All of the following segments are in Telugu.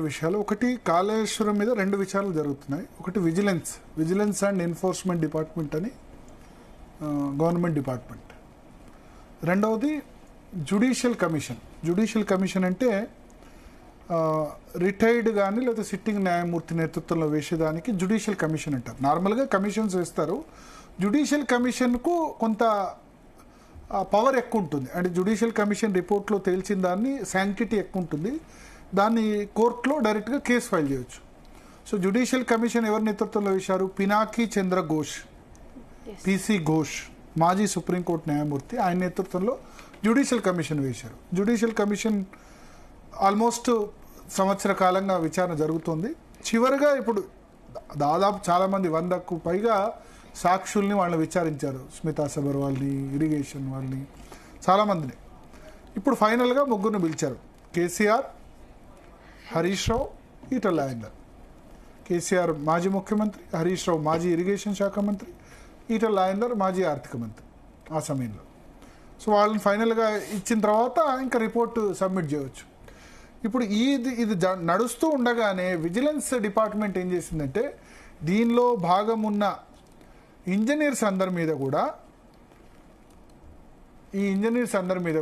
విషయాలు. ఒకటి, కాళేశ్వరం మీద రెండు విషయాలు జరుగుతున్నాయి. ఒకటి విజిలెన్స్ అండ్ ఎన్ఫోర్స్మెంట్ డిపార్ట్మెంట్ అని గవర్నమెంట్ డిపార్ట్మెంట్. రెండవది జ్యుడిషియల్ కమిషన్ అంటే రిటైర్డ్ కానీ లేదా సిట్టింగ్ న్యాయమూర్తి నేతృత్వంలో వేసేదానికి జ్యుడిషియల్ కమిషన్ అంటారు. నార్మల్గా కమిషన్స్ వేస్తారు. జ్యుడిషియల్ కమిషన్కు కొంత పవర్ ఎక్కువ ఉంటుంది. అంటే జ్యుడిషియల్ కమిషన్ రిపోర్ట్లో తేల్చిన దాన్ని శాంక్టిటీ ఎక్కువ ఉంటుంది. దాన్ని కోర్టులో డైరెక్ట్గా కేసు ఫైల్ చేయొచ్చు. సో జ్యుడిషియల్ కమిషన్ ఎవరి నేతృత్వంలో వేశారు? పినాకి చంద్ర ఘోష్, పిసి ఘోష్, మాజీ సుప్రీంకోర్టు న్యాయమూర్తి. ఆయన నేతృత్వంలో జ్యుడిషియల్ కమిషన్ వేశారు. జ్యుడిషియల్ కమిషన్ ఆల్మోస్ట్ సంవత్సర కాలంగా విచారణ జరుగుతుంది. చివరిగా ఇప్పుడు దాదాపు చాలామంది 100కు పైగా సాక్షుల్ని వాళ్ళని విచారించారు. స్మితా సబర్వాల్ని, ఇరిగేషన్ వాళ్ళని, చాలామందిని. ఇప్పుడు ఫైనల్గా ముగ్గురిని పిలిచారు. కేసీఆర్, హరీష్ రావు, ఈటల రాజేందర్. కేసీఆర్ మాజీ ముఖ్యమంత్రి, హరీష్ రావు మాజీ ఇరిగేషన్ శాఖ మంత్రి, ఈటల రాజేందర్ మాజీ ఆర్థిక మంత్రి ఆ సమయంలో. సో వాళ్ళని ఫైనల్గా ఇచ్చిన తర్వాత ఇంకా రిపోర్టు సబ్మిట్ చేయవచ్చు. ఇప్పుడు ఇది నడుస్తూ ఉండగానే విజిలెన్స్ డిపార్ట్మెంట్ ఏం చేసిందంటే దీనిలో భాగమున్న ఇంజనీర్స్ అందరి మీద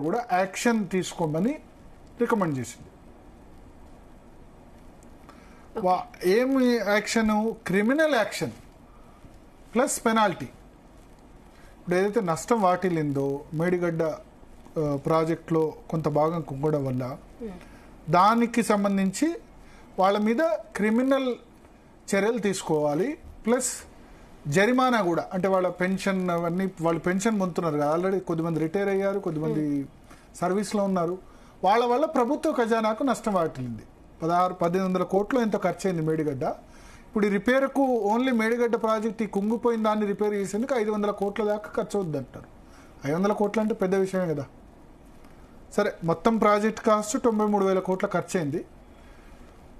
కూడా యాక్షన్ తీసుకోమని రికమెండ్ చేసింది. ఏమి action? Criminal action plus penalty. ఇప్పుడు ఏదైతే నష్టం వాటిల్లిందో మేడిగడ్డ ప్రాజెక్టులో కొంత భాగం కుంగడం వల్ల దానికి సంబంధించి వాళ్ళ మీద క్రిమినల్ చర్యలు తీసుకోవాలి. ప్లస్ జరిమానా కూడా. అంటే వాళ్ళ పెన్షన్ అవన్నీ, వాళ్ళు పెన్షన్ పొందుతున్నారు కదా, ఆల్రెడీ కొద్దిమంది రిటైర్ అయ్యారు, కొద్దిమంది సర్వీస్లో ఉన్నారు. వాళ్ళ వల్ల ప్రభుత్వ ఖజానాకు నష్టం వాటిల్లింది. 1800 కోట్లు ఎంతో ఖర్చు అయింది మేడిగడ్డ. ఇప్పుడు ఈ రిపేర్కు ఓన్లీ మేడిగడ్డ ప్రాజెక్ట్ ఈ కుంగిపోయిన దాన్ని రిపేర్ చేసేందుకు 500 కోట్ల దాకా ఖర్చు అవుద్ది అంటారు. 500 కోట్లు అంటే పెద్ద విషయమే కదా. సరే, మొత్తం ప్రాజెక్ట్ కాస్ట్ 93,000 కోట్ల ఖర్చు అయింది.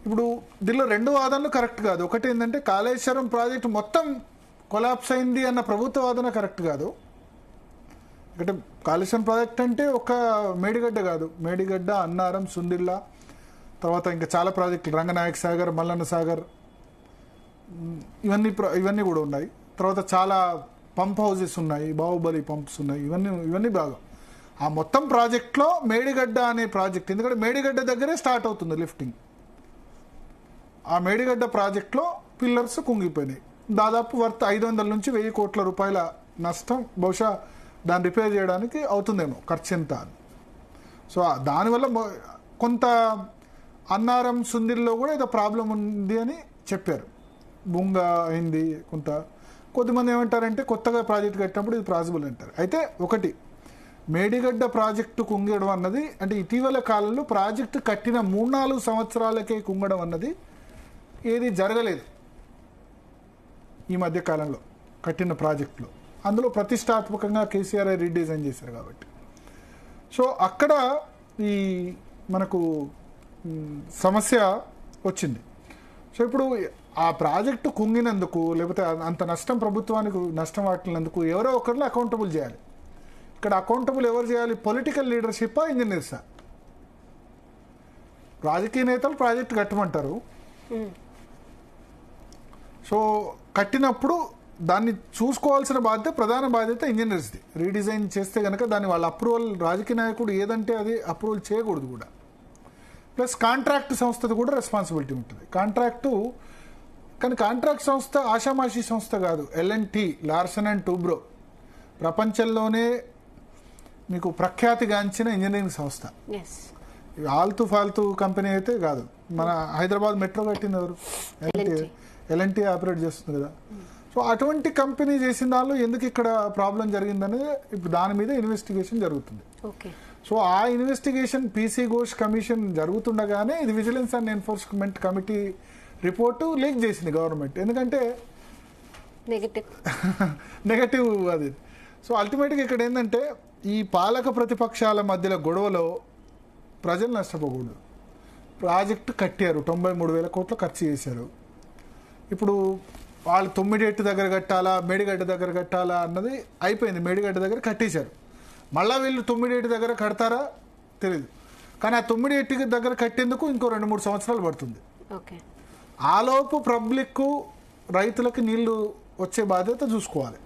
ఇప్పుడు దీనిలో రెండు వాదనలు కరెక్ట్ కాదు. ఒకటి ఏంటంటే కాళేశ్వరం ప్రాజెక్ట్ మొత్తం కొలాప్స్ అయింది అన్న ప్రభుత్వ వాదన కరెక్ట్ కాదు. అంటే కాళేశ్వరం ప్రాజెక్ట్ అంటే ఒక మేడిగడ్డ కాదు, మేడిగడ్డ, అన్నారం, సుందిళ్ళ, తర్వాత ఇంకా చాలా ప్రాజెక్టులు, రంగనాయక సాగర్, మల్లన్న సాగర్, ఇవన్నీ కూడా ఉన్నాయి. తర్వాత చాలా పంప్ హౌసెస్ ఉన్నాయి, బాహుబలి పంప్స్ ఉన్నాయి. ఇవన్నీ బాగా ఆ మొత్తం ప్రాజెక్ట్లో మేడిగడ్డ అనే ప్రాజెక్ట్, ఎందుకంటే మేడిగడ్డ దగ్గరే స్టార్ట్ అవుతుంది లిఫ్టింగ్. ఆ మేడిగడ్డ ప్రాజెక్ట్లో పిల్లర్స్ కుంగిపోయినాయి. దాదాపు వర్త్ 500 నుంచి 1000 కోట్ల రూపాయల నష్టం బహుశా దాన్ని రిపేర్ చేయడానికి అవుతుందేమో, ఖర్చు ఎంత అని. సో దానివల్ల కొంత అన్నారం, సుందిల్లో కూడా ఏదో ప్రాబ్లం ఉంది అని చెప్పారు. బొంగ అయింది కొంత. కొద్దిమంది ఏమంటారంటే కొత్తగా ప్రాజెక్ట్ కట్టినప్పుడు ఇది పాసిబుల్ అంటారు. అయితే ఒకటి, మేడిగడ్డ ప్రాజెక్టు కుంగడం అన్నది, అంటే ఇటీవల కాలంలో ప్రాజెక్టు కట్టిన 3-4 సంవత్సరాలకే కుంగడం అన్నది ఏది జరగలేదు ఈ మధ్య కాలంలో కట్టిన ప్రాజెక్టులో. అందులో ప్రతిష్టాత్మకంగా కేసీఆర్ రీడిజైన్ చేశారు కాబట్టి. సో అక్కడ ఈ మనకు సమస్య వచ్చింది. సో ఇప్పుడు ఆ ప్రాజెక్టు కుంగినందుకు, లేకపోతే అంత నష్టం ప్రభుత్వానికి నష్టం వాటినందుకు ఎవరో ఒకరిని అకౌంటబుల్ చేయాలి. ఇక్కడ అకౌంటబుల్ ఎవరు చేయాలి? పొలిటికల్ లీడర్షిప్పా, ఇంజనీర్సా? రాజకీయ నేతలు ప్రాజెక్టు కట్టమంటారు. సో కట్టినప్పుడు దాన్ని చూసుకోవాల్సిన ప్రధాన బాధ్యత ఇంజనీర్స్ది. రీడిజైన్ చేస్తే కనుక దాన్ని వాళ్ళ అప్రూవల్, రాజకీయ నాయకుడు ఏదంటే అది అప్రూవల్ చేయకూడదు కూడా. ప్లస్ కాంట్రాక్ట్ సంస్థది కూడా రెస్పాన్సిబిలిటీ ఉంటుంది. కానీ కాంట్రాక్ట్ సంస్థ ఆషామాషి సంస్థ కాదు. L&T, లార్సన్ అండ్ టూబ్రో, ప్రపంచంలోనే మీకు ప్రఖ్యాతిగాంచిన ఇంజనీరింగ్ సంస్థ. ఆల్తూ ఫాల్తూ కంపెనీ అయితే కాదు. మన హైదరాబాద్ మెట్రో కట్టింది ఎవరు? L&T ఆపరేట్ చేస్తుంది కదా. సో అటువంటి కంపెనీ చేసిన దానిలో ఎందుకు ఇక్కడ ప్రాబ్లం జరిగిందనేది ఇప్పుడు దాని మీద ఇన్వెస్టిగేషన్ జరుగుతుంది. సో ఆ ఇన్వెస్టిగేషన్ పిసి ఘోష్ కమిషన్ జరుగుతుండగానే ఇది vigilance and enforcement committee report leak చేసింది గవర్నమెంట్. ఎందుకంటే నెగటివ్ అది. సో అల్టిమేట్గా ఇక్కడ ఏంటంటే ఈ పాలక ప్రతిపక్షాల మధ్యలో గొడవలో ప్రజలు నష్టపోకూడదు. ప్రాజెక్టు కట్టారు, 93,000 కోట్లు ఖర్చు చేశారు. ఇప్పుడు వాళ్ళు 9 దగ్గర కట్టాలా, మేడిగడ్డ దగ్గర కట్టాలా అన్నది అయిపోయింది. మేడిగడ్డ దగ్గర కట్టేశారు. మళ్ళీ వీళ్ళు 9 దగ్గర కడతారా తెలియదు. కానీ ఆ 9 ఎట్టి దగ్గర కట్టేందుకు ఇంకో 2-3 సంవత్సరాలు పడుతుంది. ఓకే. ఆలోపు పబ్లిక్ రైతులకు నీళ్లు వచ్చే బాధ్యత చూసుకోవాలి.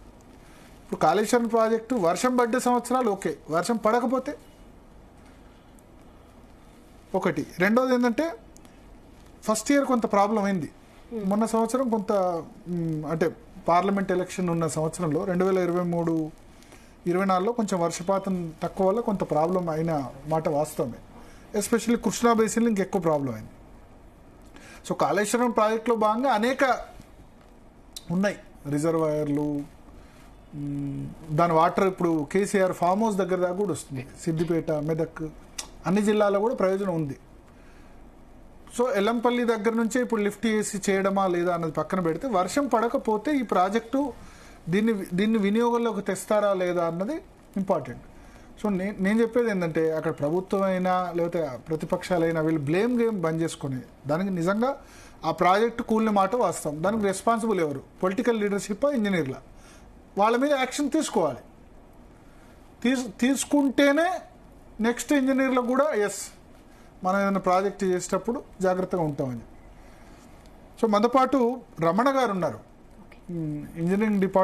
ఇప్పుడు కాళేశ్వరం ప్రాజెక్టు వర్షం పడ్డ సంవత్సరాలు ఓకే, వర్షం పడకపోతే ఒకటి. రెండోది ఏంటంటే ఫస్ట్ ఇయర్ కొంత ప్రాబ్లం అయింది. మొన్న సంవత్సరం కొంత అంటే పార్లమెంట్ ఎలక్షన్ ఉన్న సంవత్సరంలో 2023-24లో కొంచెం వర్షపాతం తక్కువ వల్ల కొంత ప్రాబ్లం అయిన మాట వాస్తవమే. ఎస్పెషల్లీ కృష్ణా బేసిన్లో ఇంకెక్కువ ప్రాబ్లం అయింది. సో కాళేశ్వరం ప్రాజెక్టులో భాగంగా అనేక ఉన్నాయి రిజర్వాయర్లు. దాని వాటర్ ఇప్పుడు కేసీఆర్ ఫామ్ హౌస్ దగ్గర దాకా కూడా వస్తుంది. సిద్దిపేట, మెదక్ అన్ని జిల్లాల్లో కూడా ప్రయోజనం ఉంది. సో ఎల్లంపల్లి దగ్గర నుంచే ఇప్పుడు లిఫ్ట్ చేసి చేయడమా లేదా అన్నది పక్కన పెడితే, వర్షం పడకపోతే ఈ ప్రాజెక్టు దీన్ని వినియోగంలోకి తెస్తారా లేదా అన్నది ఇంపార్టెంట్. సో నేను చెప్పేది ఏంటంటే అక్కడ ప్రభుత్వం అయినా లేకపోతే ప్రతిపక్షాలైనా వీళ్ళు బ్లేమ్ గేమ్ బంద్ చేసుకొని దానికి నిజంగా ఆ ప్రాజెక్టు కూలిన మాట వాస్తవం. దానికి రెస్పాన్సిబుల్ ఎవరు? పొలిటికల్ లీడర్షిప్, ఇంజనీర్ల. వాళ్ళ మీద యాక్షన్ తీసుకోవాలి. తీసుకుంటేనే నెక్స్ట్ ఇంజనీర్లకు కూడా ఎస్ మనం ఏదైనా ప్రాజెక్ట్ చేసేటప్పుడు జాగ్రత్తగా ఉంటామని. సో మనతో పాటు రమణ గారు ఉన్నారు, ఇంజనీరింగ్ డిపార్ట్మెంట్